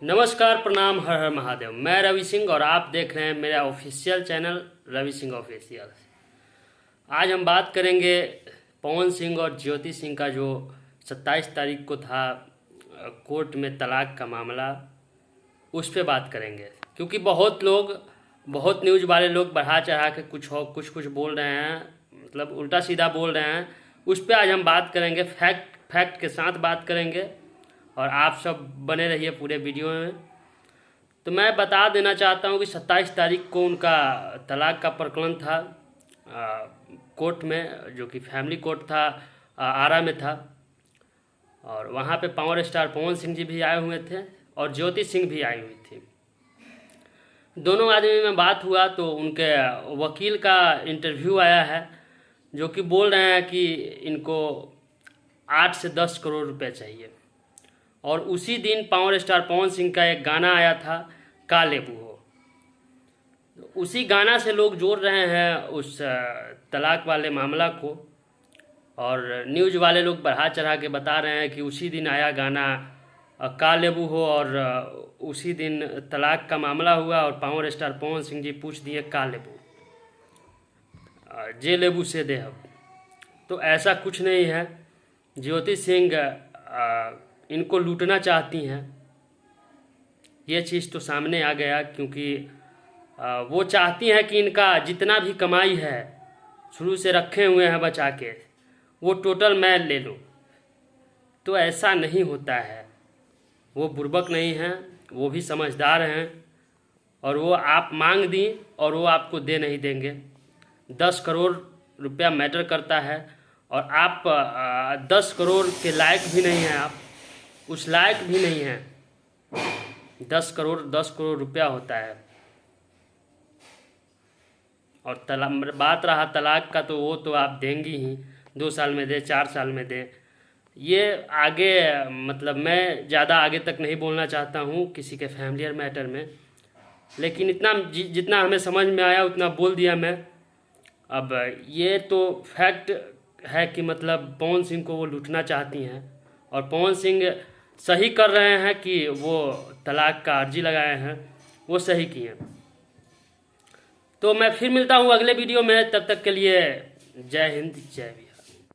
नमस्कार, प्रणाम, हर हर महादेव। मैं रवि सिंह और आप देख रहे हैं मेरा official channel Ravi Singh official. आज हम बात करेंगे पवन सिंह और ज्योति सिंह का जो 27 तारीख को था कोर्ट में तलाक का मामला, उस पे बात करेंगे। क्योंकि बहुत न्यूज़ वाले लोग बढ़ा चढ़ा के कुछ बोल रहे हैं, मतलब उल्टा सीधा बोल रहे हैं। उस पे आज हम बात करेंगे, फैक्ट के साथ बात करेंगे और आप सब बने रहिए पूरे वीडियो में। तो मैं बता देना चाहता हूं कि 27 तारीख को उनका तलाक का प्रकरण था कोर्ट में, जो कि फैमिली कोर्ट था, आरा में था। और वहां पे पावर स्टार पवन सिंह जी भी आए हुए थे और ज्योति सिंह भी आई हुई थी। दोनों आदमी में बात हुआ तो उनके वकील का इंटरव्यू आया है, जो कि बोल रहे हैं कि इनको 8 से 10 करोड़ रुपए चाहिए। और उसी दिन पावर स्टार पवन सिंह का एक गाना आया था, का लेबू हो। उसी गाना से लोग जोड़ रहे हैं उस तलाक वाले मामला को, और न्यूज़ वाले लोग बढ़ा चढ़ा के बता रहे हैं कि उसी दिन आया गाना का लेबू हो और उसी दिन तलाक का मामला हुआ और पावर स्टार पवन सिंह जी पूछ दिए का लेबू, जे लेबू से देहब। तो ऐसा कुछ नहीं है। ज्योति सिंह इनको लूटना चाहती हैं, ये चीज़ तो सामने आ गया। क्योंकि वो चाहती हैं कि इनका जितना भी कमाई है शुरू से रखे हुए हैं बचा के, वो टोटल मैं ले लूँ। तो ऐसा नहीं होता है। वो बुर्बक नहीं हैं, वो भी समझदार हैं। और वो आप मांग दी और वो आपको दे नहीं देंगे। 10 करोड़ रुपया मैटर करता है और आप 10 करोड़ के लायक भी नहीं हैं, आप उस लायक भी नहीं हैं। 10 करोड़ रुपया होता है। और बात रहा तलाक का, तो वो तो आप देंगी ही, 2 साल में दे, 4 साल में दे। ये आगे, मतलब मैं ज़्यादा आगे तक नहीं बोलना चाहता हूँ किसी के फैमिलियर मैटर में, लेकिन इतना जितना हमें समझ में आया उतना बोल दिया मैं। अब ये तो फैक्ट है कि मतलब पवन सिंह को वो लूटना चाहती हैं और पवन सिंह सही कर रहे हैं कि वो तलाक का अर्जी लगाए हैं, वो सही किए। तो मैं फिर मिलता हूँ अगले वीडियो में, तब तक के लिए जय हिंद, जय